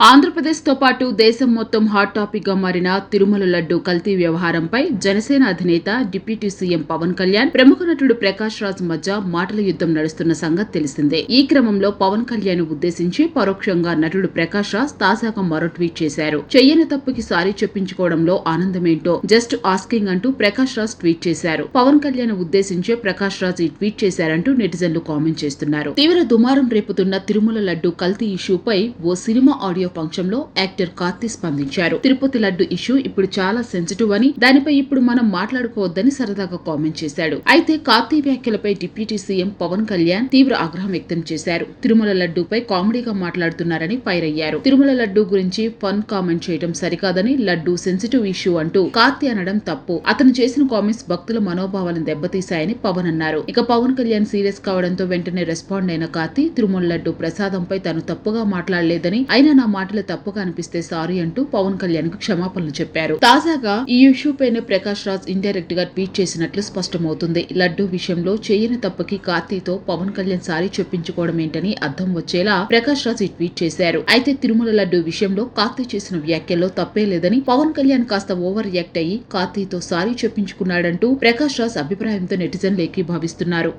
ఆంధ్రప్రదేశ్ తో పాటు దేశం మొత్తం హాట్ టాపిక్ గా మారిన తిరుమల లడ్డు కల్తీ వ్యవహారంపై జనసేన అధినేత డిప్యూటీ సీఎం పవన్ కళ్యాణ్ ప్రముఖ నటుడు ప్రకాష్ రాజ్ మధ్య మాటల యుద్ధం నడుస్తున్న సంగతి తెలిసిందే. ఈ క్రమంలో పవన్ కళ్యాణ్ ఉద్దేశించి పరోక్షంగా నటుడు ప్రకాష్ రాజ్ తాజాగా మరో ట్వీట్ చేశారు. చెయ్యని తప్పుకి సారీ చెప్పించుకోవడంలో ఆనందమేంటో జస్ట్ ఆస్కింగ్ అంటూ ప్రకాష్ రాజ్ ట్వీట్ చేశారు. పవన్ కళ్యాణ్ ఉద్దేశించే ప్రకాష్ రాజ్ ఈ ట్వీట్ చేశారంటూ నెటిజన్లు కామెంట్ చేస్తున్నారు. తీవ్ర దుమారం రేపుతున్న తిరుమల లడ్డు కల్తీ ఇష్యూపై ఓ సినిమా ఆడియో ఫంక్షన్ లో యాక్టర్ కార్తీ స్పందించారు. తిరుపతి లడ్డు ఇష్యూ ఇప్పుడు చాలా సెన్సిటివ్ అని, దానిపై ఇప్పుడు మనం మాట్లాడుకోవద్దని సరదాగా కామెంట్ చేశాడు. అయితే కార్తీ వ్యాఖ్యలపై డిప్యూటీ సీఎం పవన్ కళ్యాణ్ తీవ్ర ఆగ్రహం వ్యక్తం చేశారు. తిరుమల లడ్డూపై కామెడీగా మాట్లాడుతున్నారని ఫైర్ అయ్యారు. తిరుమల లడ్డు గురించి ఫన్ కామెంట్ చేయడం సరికాదని, లడ్డు సెన్సిటివ్ ఇష్యూ అంటూ కార్తీ అనడం తప్పు. అతను చేసిన కామెంట్స్ భక్తుల మనోభావాలను దెబ్బతీశాయని పవన్ అన్నారు. ఇక పవన్ కళ్యాణ్ సీరియస్ కావడంతో వెంటనే రెస్పాండ్ అయిన కార్తీ తిరుమల లడ్డు ప్రసాదంపై తాను తప్పుగా మాట్లాడలేదని, అయినా నా మాటలు తప్పుగా అనిపిస్తే సారీ అంటూ పవన్ కళ్యాణ్ కు క్షమాపణలు చెప్పారు. తాజాగా ఈ ఇష్యూ పైన ప్రకాష్ రాజ్ ఇండైరెక్ట్ గా ట్వీట్ చేసినట్లు స్పష్టమవుతుంది. లడ్డు విషయంలో చేయని తప్పుకి కార్తీతో పవన్ కళ్యాణ్ సారీ చెప్పించుకోవడం ఏంటని అర్థం వచ్చేలా ప్రకాష్ రాజ్ ఈ ట్వీట్ చేశారు. అయితే తిరుమల లడ్డు విషయంలో కార్తీ చేసిన వ్యాఖ్యల్లో తప్పే లేదని, పవన్ కళ్యాణ్ కాస్త ఓవర్ రియాక్ట్ అయ్యి కార్తీతో సారీ చెప్పించుకున్నాడంటూ ప్రకాష్ రాజ్ అభిప్రాయంతో నెటిజన్లు ఏకీభవిస్తున్నారు.